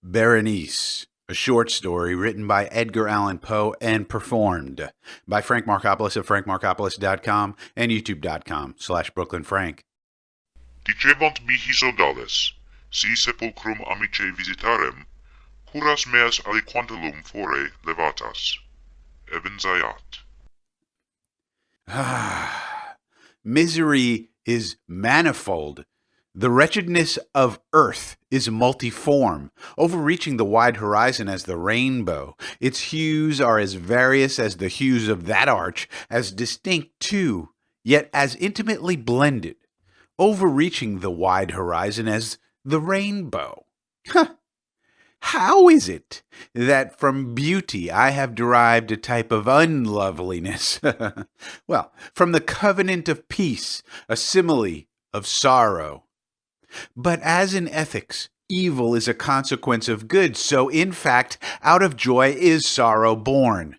Berenice, a short story written by Edgar Allan Poe and performed by Frank Marcopolos of frankmarcopolos.com and youtube.com/BrooklynFrank. Dicebant mihi sodales, si sepulchrum amice visitarem, curas meas aliquantulum fore levatas. Eben Zayat. Misery is manifold. The wretchedness of earth is multiform, overreaching the wide horizon as the rainbow. Its hues are as various as the hues of that arch, as distinct too, yet as intimately blended, overreaching the wide horizon as the rainbow. How is it that from beauty I have derived a type of unloveliness? Well, from the covenant of peace, a simile of sorrow. But as in ethics, evil is a consequence of good, so in fact, out of joy is sorrow born.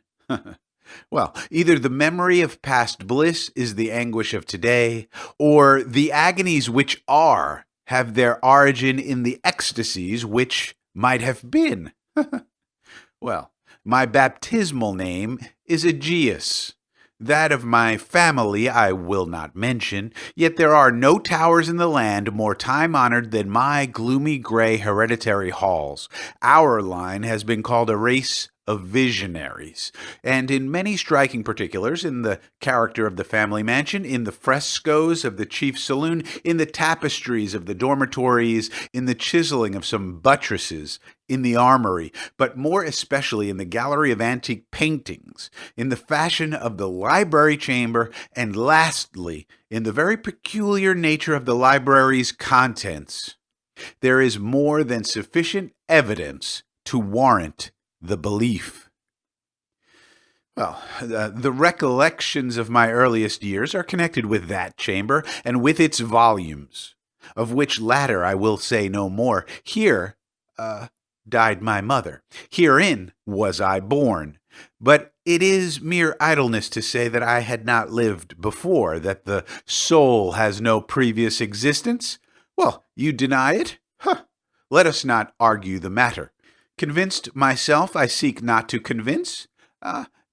Well, either the memory of past bliss is the anguish of today, or the agonies which are have their origin in the ecstasies which might have been. Well, my baptismal name is Egaeus. That of my family I will not mention, yet there are no towers in the land more time-honored than my gloomy gray hereditary halls. Our line has been called a race of visionaries, and in many striking particulars, in the character of the family mansion, in the frescoes of the chief saloon, in the tapestries of the dormitories, in the chiseling of some buttresses, in the armory, but more especially in the gallery of antique paintings, in the fashion of the library chamber, and lastly, in the very peculiar nature of the library's contents, there is more than sufficient evidence to warrant the belief. Well, the recollections of my earliest years are connected with that chamber and with its volumes, of which latter I will say no more. Here died my mother. Herein was I born. But it is mere idleness to say that I had not lived before, that the soul has no previous existence. Well, you deny it? Let us not argue the matter. Convinced myself, I seek not to convince.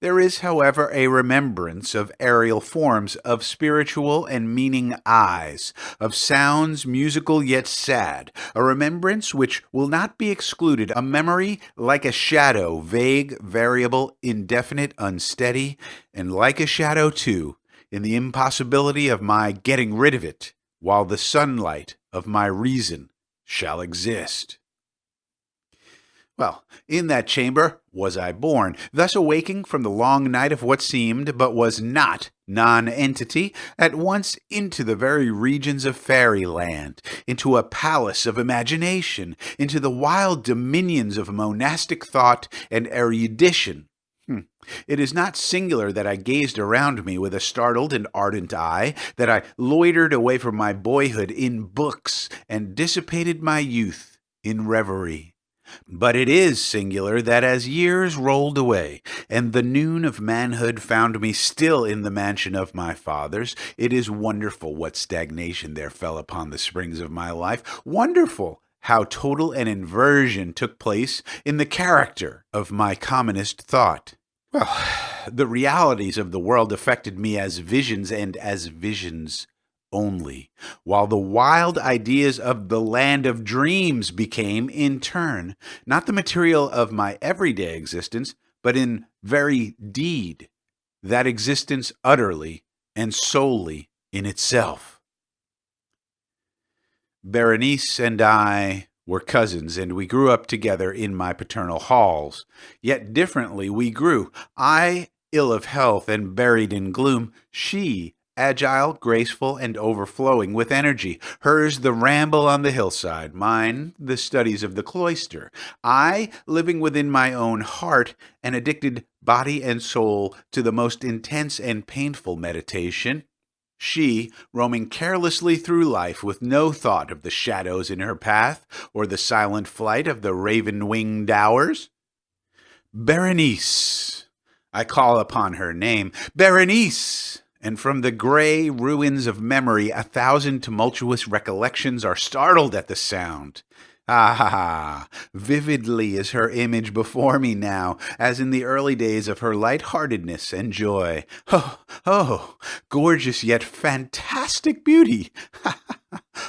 There is, however, a remembrance of aerial forms, of spiritual and meaning eyes, of sounds musical yet sad, a remembrance which will not be excluded, a memory like a shadow, vague, variable, indefinite, unsteady, and like a shadow, too, in the impossibility of my getting rid of it, while the sunlight of my reason shall exist. Well, in that chamber was I born, thus awaking from the long night of what seemed, but was not, non-entity, at once into the very regions of fairyland, into a palace of imagination, into the wild dominions of monastic thought and erudition. It is not singular that I gazed around me with a startled and ardent eye, that I loitered away from my boyhood in books, and dissipated my youth in reverie. But it is singular that as years rolled away, and the noon of manhood found me still in the mansion of my fathers, it is wonderful what stagnation there fell upon the springs of my life, wonderful how total an inversion took place in the character of my commonest thought. Well, the realities of the world affected me as visions and as visions only, while the wild ideas of the land of dreams became, in turn, not the material of my everyday existence, but in very deed, that existence utterly and solely in itself. Berenice and I were cousins, and we grew up together in my paternal halls. Yet differently we grew. I, ill of health and buried in gloom, she, agile, graceful, and overflowing with energy. Hers the ramble on the hillside, mine the studies of the cloister. I living within my own heart, and addicted body and soul to the most intense and painful meditation. She, roaming carelessly through life with no thought of the shadows in her path, or the silent flight of the raven-winged hours. Berenice! I call upon her name. Berenice! And from the gray ruins of memory 1,000 tumultuous recollections are startled at the sound. Ah, vividly is her image before me now, as in the early days of her light-heartedness and joy. Oh, gorgeous yet fantastic beauty!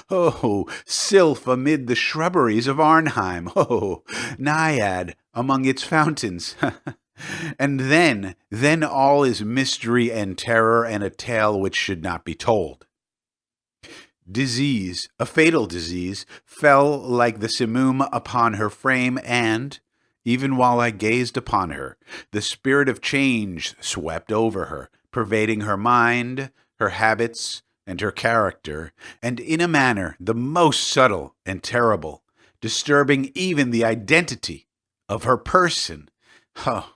Oh, sylph amid the shrubberies of Arnheim! Oh, naiad among its fountains! And then all is mystery and terror and a tale which should not be told. Disease, a fatal disease, fell like the simoom upon her frame, and, even while I gazed upon her, the spirit of change swept over her, pervading her mind, her habits, and her character, and in a manner the most subtle and terrible, disturbing even the identity of her person. Oh,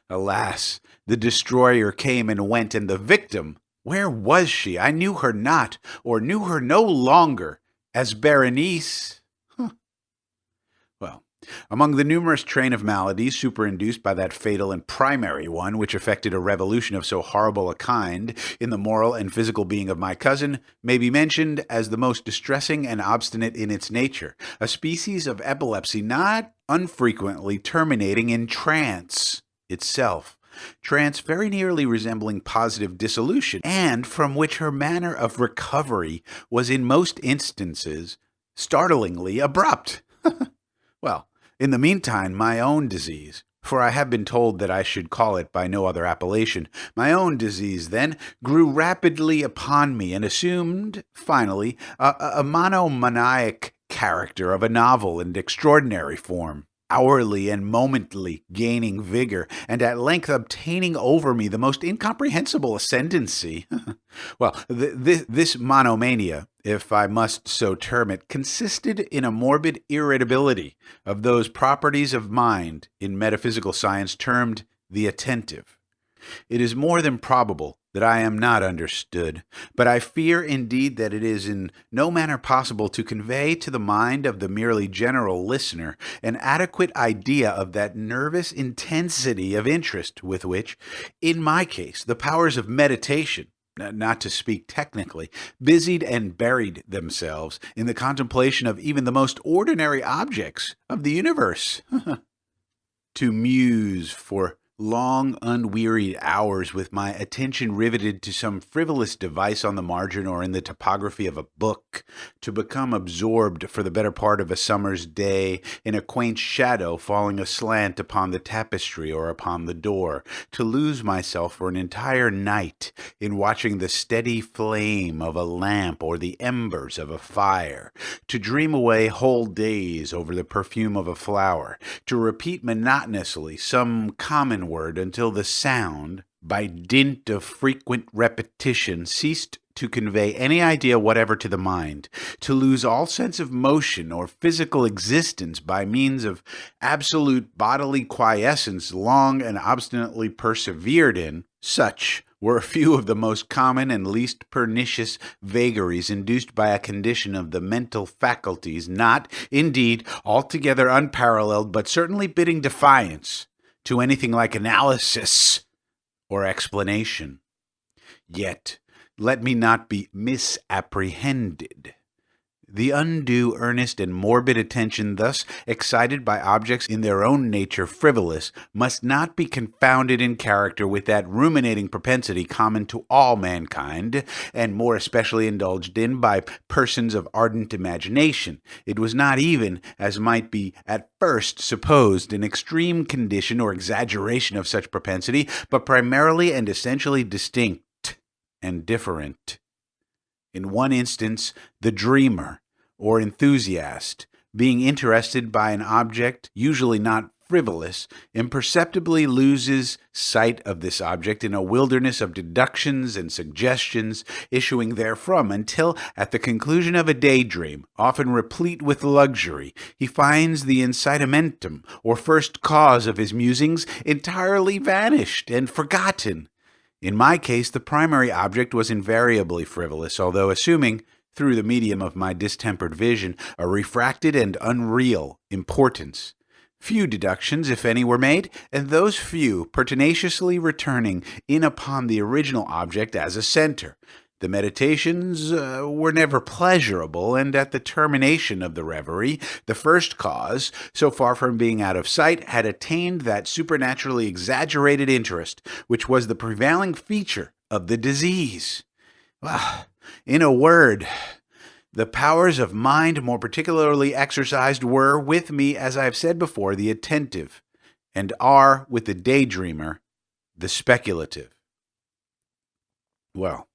alas, the destroyer came and went, and the victim, where was she? I knew her not, or knew her no longer, as Berenice. Well, among the numerous train of maladies superinduced by that fatal and primary one which effected a revolution of so horrible a kind in the moral and physical being of my cousin, may be mentioned as the most distressing and obstinate in its nature, a species of epilepsy not unfrequently terminating in trance itself. Trance very nearly resembling positive dissolution, and from which her manner of recovery was in most instances startlingly abrupt. Well, in the meantime, my own disease, for I have been told that I should call it by no other appellation, my own disease then grew rapidly upon me and assumed, finally, a monomaniac character of a novel and extraordinary form, hourly and momently gaining vigor, and at length obtaining over me the most incomprehensible ascendancy. Well, this monomania, if I must so term it, consisted in a morbid irritability of those properties of mind in metaphysical science termed the attentive. It is more than probable that I am not understood, but I fear indeed that it is in no manner possible to convey to the mind of the merely general listener an adequate idea of that nervous intensity of interest with which, in my case, the powers of meditation, not to speak technically, busied and buried themselves in the contemplation of even the most ordinary objects of the universe. To muse for long unwearied hours with my attention riveted to some frivolous device on the margin or in the topography of a book, to become absorbed for the better part of a summer's day in a quaint shadow falling aslant upon the tapestry or upon the door, to lose myself for an entire night in watching the steady flame of a lamp or the embers of a fire, to dream away whole days over the perfume of a flower, to repeat monotonously some common word until the sound, by dint of frequent repetition, ceased to convey any idea whatever to the mind, to lose all sense of motion or physical existence by means of absolute bodily quiescence long and obstinately persevered in, such were a few of the most common and least pernicious vagaries induced by a condition of the mental faculties not, indeed, altogether unparalleled, but certainly bidding defiance to anything like analysis or explanation. Yet, let me not be misapprehended. The undue, earnest, and morbid attention thus excited by objects in their own nature frivolous must not be confounded in character with that ruminating propensity common to all mankind, and more especially indulged in by persons of ardent imagination. It was not even, as might be at first supposed, an extreme condition or exaggeration of such propensity, but primarily and essentially distinct and different. In one instance, the dreamer, or enthusiast, being interested by an object usually not frivolous, imperceptibly loses sight of this object in a wilderness of deductions and suggestions issuing therefrom, until, at the conclusion of a daydream, often replete with luxury, he finds the incitamentum, or first cause of his musings, entirely vanished and forgotten. In my case, the primary object was invariably frivolous, although assuming, through the medium of my distempered vision, a refracted and unreal importance. Few deductions, if any, were made, and those few pertinaciously returning in upon the original object as a center. The meditations were never pleasurable, and at the termination of the reverie, the first cause, so far from being out of sight, had attained that supernaturally exaggerated interest which was the prevailing feature of the disease. In a word, the powers of mind more particularly exercised were, with me, as I have said before, the attentive, and are, with the daydreamer, the speculative. Well,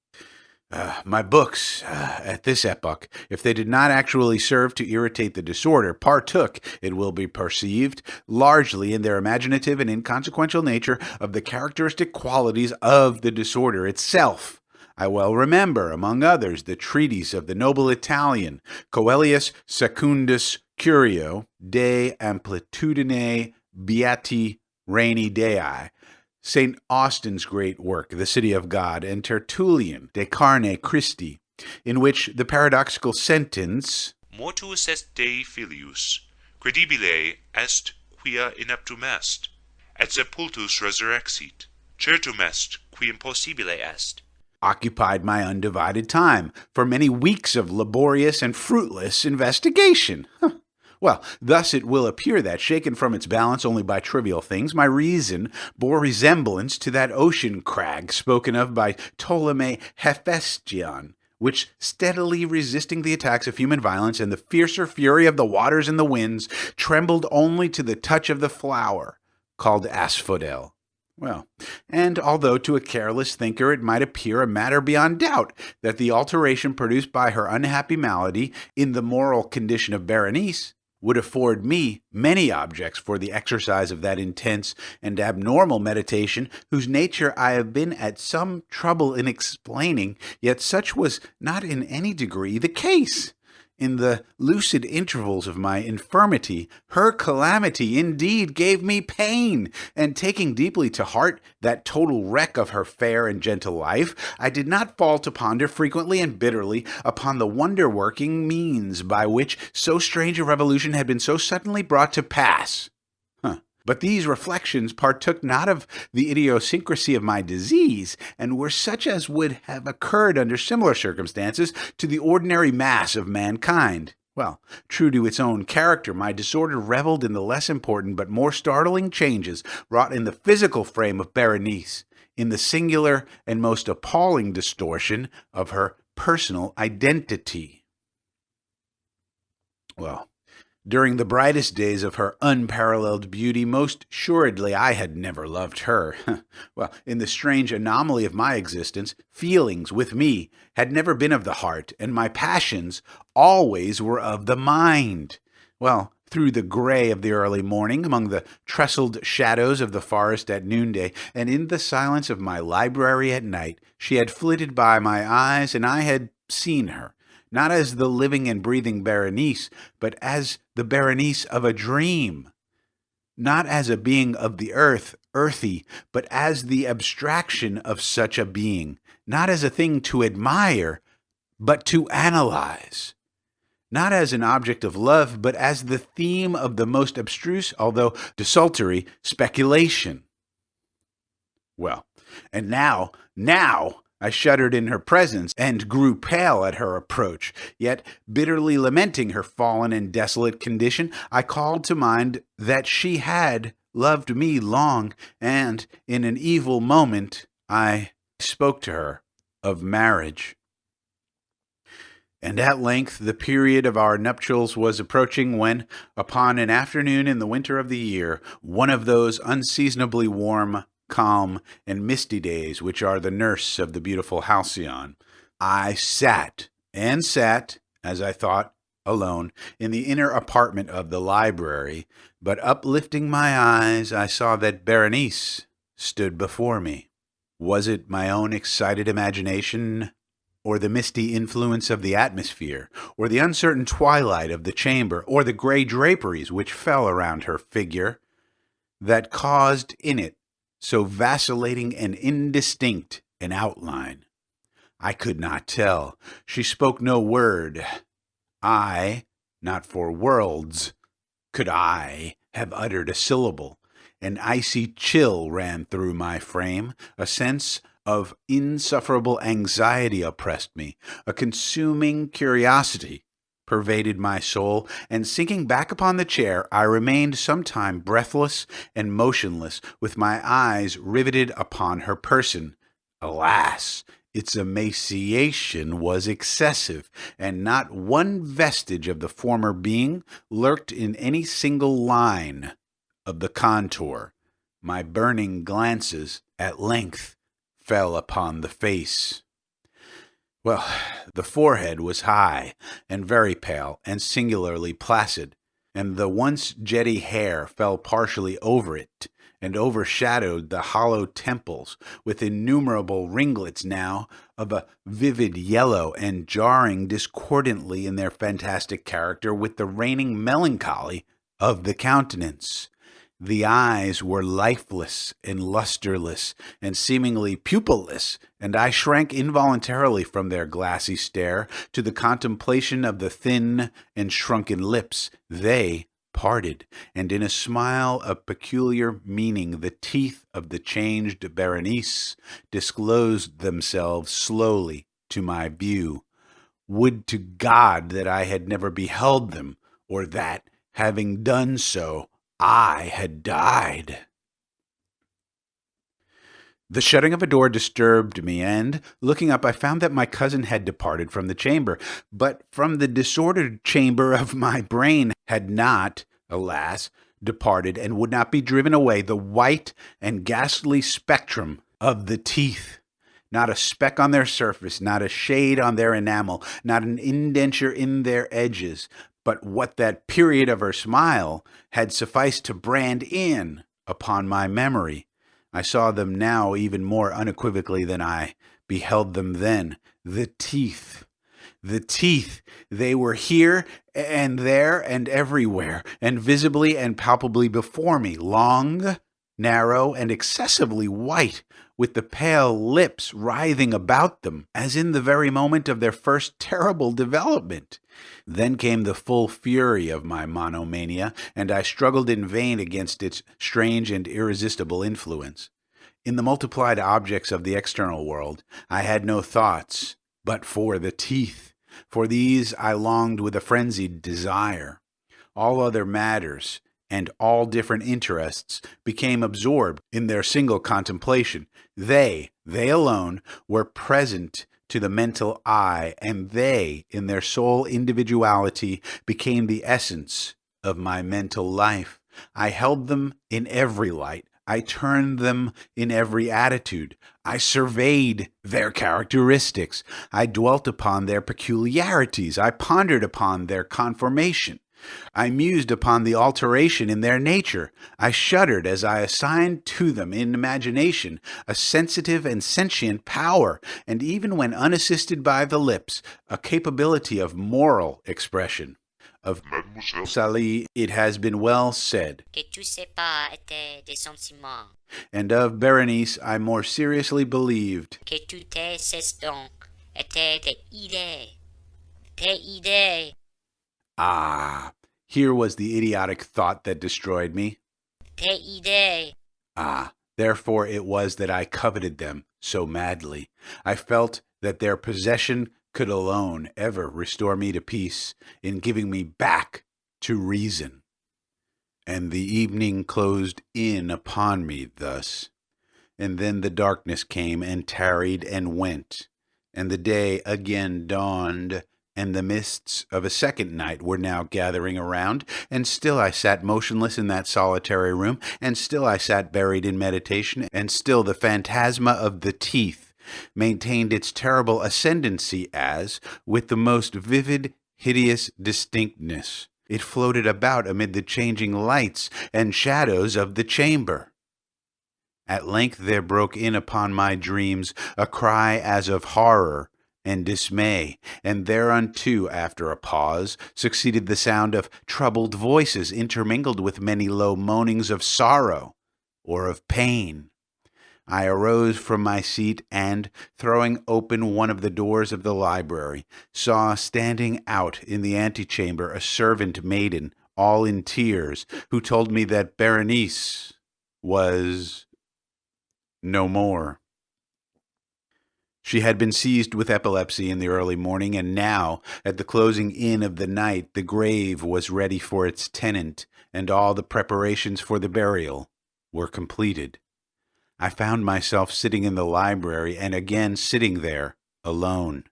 my books, at this epoch, if they did not actually serve to irritate the disorder, partook, it will be perceived, largely in their imaginative and inconsequential nature of the characteristic qualities of the disorder itself. I well remember, among others, the treatise of the noble Italian, Coelius Secundus Curio, De Amplitudine Beati Reini Dei, St. Austin's great work, The City of God, and Tertullian, De Carne Christi, in which the paradoxical sentence, Mortuus est Dei filius, credibile est quia ineptum est, et sepultus resurrexit, certum est qui impossibile est, occupied my undivided time for many weeks of laborious and fruitless investigation. Well, thus it will appear that, shaken from its balance only by trivial things, my reason bore resemblance to that ocean crag spoken of by Ptolemy Hephaestion, which, steadily resisting the attacks of human violence and the fiercer fury of the waters and the winds, trembled only to the touch of the flower called asphodel. Well, and although to a careless thinker it might appear a matter beyond doubt that the alteration produced by her unhappy malady in the moral condition of Berenice would afford me many objects for the exercise of that intense and abnormal meditation whose nature I have been at some trouble in explaining, yet such was not in any degree the case. In the lucid intervals of my infirmity, her calamity indeed gave me pain, and taking deeply to heart that total wreck of her fair and gentle life, I did not fall to ponder frequently and bitterly upon the wonder-working means by which so strange a revolution had been so suddenly brought to pass. But these reflections partook not of the idiosyncrasy of my disease, and were such as would have occurred under similar circumstances to the ordinary mass of mankind. Well, true to its own character, my disorder reveled in the less important but more startling changes wrought in the physical frame of Berenice, in the singular and most appalling distortion of her personal identity. Well, during the brightest days of her unparalleled beauty, most assuredly I had never loved her. Well, in the strange anomaly of my existence, feelings with me had never been of the heart, and my passions always were of the mind. Well, through the gray of the early morning, among the trestled shadows of the forest at noonday, and in the silence of my library at night, she had flitted by my eyes, and I had seen her, not as the living and breathing Berenice, but as the Berenice of a dream, not as a being of the earth, earthy, but as the abstraction of such a being, not as a thing to admire, but to analyze, not as an object of love, but as the theme of the most abstruse, although desultory, speculation. Well, and now, I shuddered in her presence, and grew pale at her approach. Yet, bitterly lamenting her fallen and desolate condition, I called to mind that she had loved me long, and, in an evil moment, I spoke to her of marriage. And at length the period of our nuptials was approaching when, upon an afternoon in the winter of the year, one of those unseasonably warm, calm, and misty days which are the nurse of the beautiful halcyon, I sat, as I thought, alone, in the inner apartment of the library, but uplifting my eyes, I saw that Berenice stood before me. Was it my own excited imagination, or the misty influence of the atmosphere, or the uncertain twilight of the chamber, or the gray draperies which fell around her figure, that caused in it so vacillating and indistinct an outline? I could not tell. She spoke no word. I, not for worlds, could I have uttered a syllable. An icy chill ran through my frame, a sense of insufferable anxiety oppressed me. A consuming curiosity pervaded my soul, and sinking back upon the chair, I remained some time breathless and motionless, with my eyes riveted upon her person. Alas! Its emaciation was excessive, and not one vestige of the former being lurked in any single line of the contour. My burning glances at length fell upon the face. Well, the forehead was high and very pale and singularly placid, and the once jetty hair fell partially over it and overshadowed the hollow temples with innumerable ringlets now of a vivid yellow and jarring discordantly in their fantastic character with the reigning melancholy of the countenance. The eyes were lifeless and lusterless and seemingly pupilless, and I shrank involuntarily from their glassy stare to the contemplation of the thin and shrunken lips. They parted, and in a smile of peculiar meaning the teeth of the changed Berenice disclosed themselves slowly to my view. Would to God that I had never beheld them, or that, having done so, I had died. The shutting of a door disturbed me, and, looking up, I found that my cousin had departed from the chamber, but from the disordered chamber of my brain had not, alas, departed, and would not be driven away, the white and ghastly spectrum of the teeth. Not a speck on their surface, not a shade on their enamel, not an indenture in their edges, but what that period of her smile had sufficed to brand in upon my memory. I saw them now even more unequivocally than I beheld them then. The teeth. The teeth. They were here and there and everywhere, and visibly and palpably before me, long, narrow, and excessively white, with the pale lips writhing about them, as in the very moment of their first terrible development. Then came the full fury of my monomania, and I struggled in vain against its strange and irresistible influence. In the multiplied objects of the external world, I had no thoughts but for the teeth. For these I longed with a frenzied desire. All other matters and all different interests became absorbed in their single contemplation. They alone, were present to the mental eye, and they, in their sole individuality, became the essence of my mental life. I held them in every light. I turned them in every attitude. I surveyed their characteristics. I dwelt upon their peculiarities. I pondered upon their conformation. I mused upon the alteration in their nature. I shuddered as I assigned to them in imagination a sensitive and sentient power, and even when unassisted by the lips, a capability of moral expression. Of Mademoiselle Sally it has been well said, que tous ces pas étaient des sentiments, and of Berenice I more seriously believed, que toutes ces donc étaient des idées, des idées, Ah, here was the idiotic thought that destroyed me. des idées, Ah, therefore it was that I coveted them so madly. I felt that their possession could alone ever restore me to peace in giving me back to reason. And the evening closed in upon me thus, and then the darkness came and tarried and went, and the day again dawned, and the mists of a second night were now gathering around, and still I sat motionless in that solitary room, and still I sat buried in meditation, and still the phantasma of the teeth maintained its terrible ascendancy as, with the most vivid, hideous distinctness, it floated about amid the changing lights and shadows of the chamber. At length there broke in upon my dreams a cry as of horror and dismay, and thereunto, after a pause, succeeded the sound of troubled voices intermingled with many low moanings of sorrow or of pain. I arose from my seat and, throwing open one of the doors of the library, saw standing out in the antechamber a servant maiden, all in tears, who told me that Berenice was no more. She had been seized with epilepsy in the early morning, and now, at the closing in of the night, the grave was ready for its tenant, and all the preparations for the burial were completed. I found myself sitting in the library, and again sitting there, alone.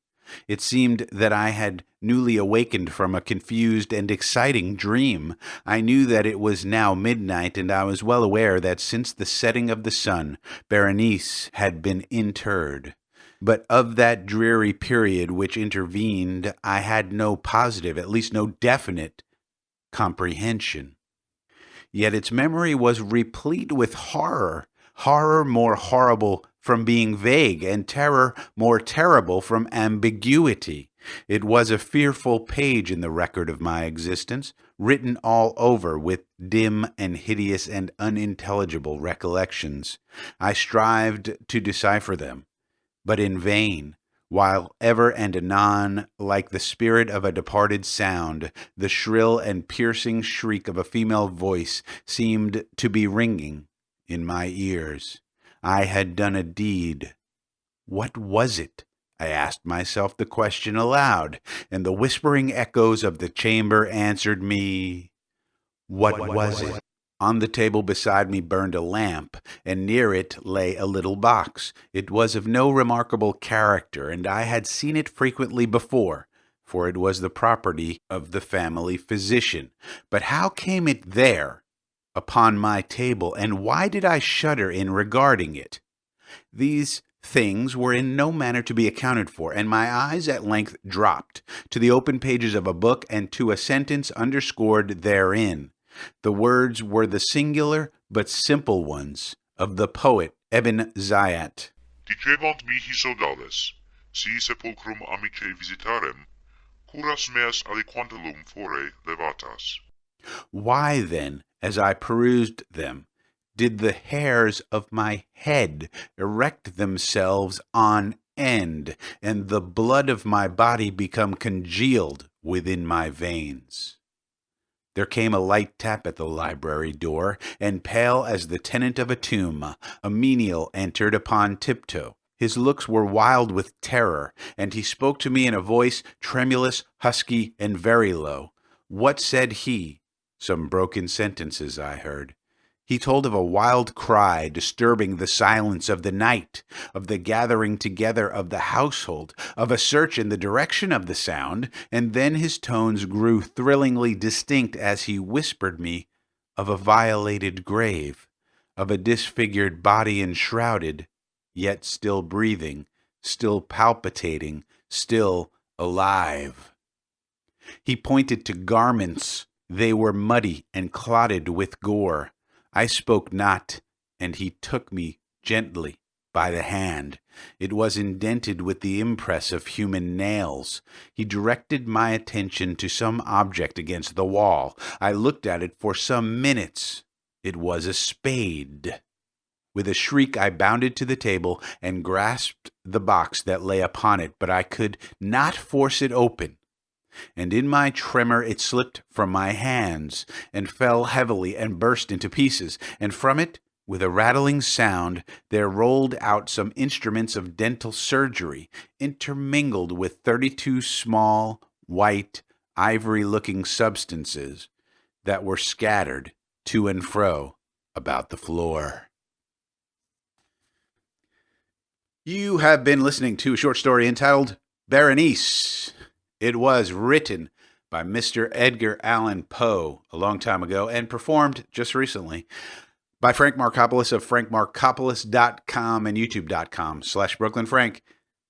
It seemed that I had newly awakened from a confused and exciting dream. I knew that it was now midnight, and I was well aware that since the setting of the sun, Berenice had been interred. But of that dreary period which intervened, I had no positive, at least no definite, comprehension. Yet its memory was replete with horror more horrible from being vague, and terror more terrible from ambiguity. It was a fearful page in the record of my existence, written all over with dim and hideous and unintelligible recollections. I strived to decipher them, but in vain, while ever and anon, like the spirit of a departed sound, the shrill and piercing shriek of a female voice seemed to be ringing in my ears. I had done a deed. What was it? I asked myself the question aloud, and the whispering echoes of the chamber answered me, "What was it?" On the table beside me burned a lamp, and near it lay a little box. It was of no remarkable character, and I had seen it frequently before, for it was the property of the family physician. But how came it there, upon my table, and why did I shudder in regarding it? These things were in no manner to be accounted for, and my eyes at length dropped to the open pages of a book and to a sentence underscored therein. The words were the singular but simple ones of the poet Ebn Zayat. Dicebant mihi sodales, si sepulchrum amicae visitarem, curas meas aliquantulum fore levatas. Why, then, as I perused them, did the hairs of my head erect themselves on end, and the blood of my body become congealed within my veins? There came a light tap at the library door, and pale as the tenant of a tomb, a menial entered upon tiptoe. His looks were wild with terror, and he spoke to me in a voice tremulous, husky, and very low. What said he? Some broken sentences I heard. He told of a wild cry disturbing the silence of the night, of the gathering together of the household, of a search in the direction of the sound, and then his tones grew thrillingly distinct as he whispered me of a violated grave, of a disfigured body enshrouded, yet still breathing, still palpitating, still alive. He pointed to garments. They were muddy and clotted with gore. I spoke not, and he took me gently by the hand. It was indented with the impress of human nails. He directed my attention to some object against the wall. I looked at it for some minutes. It was a spade. With a shriek I bounded to the table and grasped the box that lay upon it, but I could not force it open. And in my tremor it slipped from my hands, and fell heavily and burst into pieces, and from it, with a rattling sound, there rolled out some instruments of dental surgery, intermingled with 32 small, white, ivory-looking substances that were scattered to and fro about the floor. You have been listening to a short story entitled Berenice. It was written by Mr. Edgar Allan Poe a long time ago and performed just recently by Frank Marcopolos of frankmarcopolos.com and youtube.com/BrooklynFrank.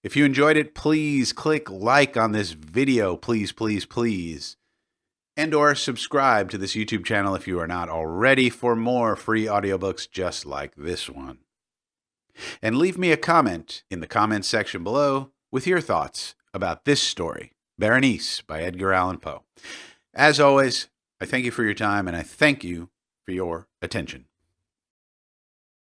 If you enjoyed it, please click like on this video, please, please, please. And or subscribe to this YouTube channel if you are not already for more free audiobooks just like this one. And leave me a comment in the comments section below with your thoughts about this story, Berenice by Edgar Allan Poe. As always, I thank you for your time, and I thank you for your attention.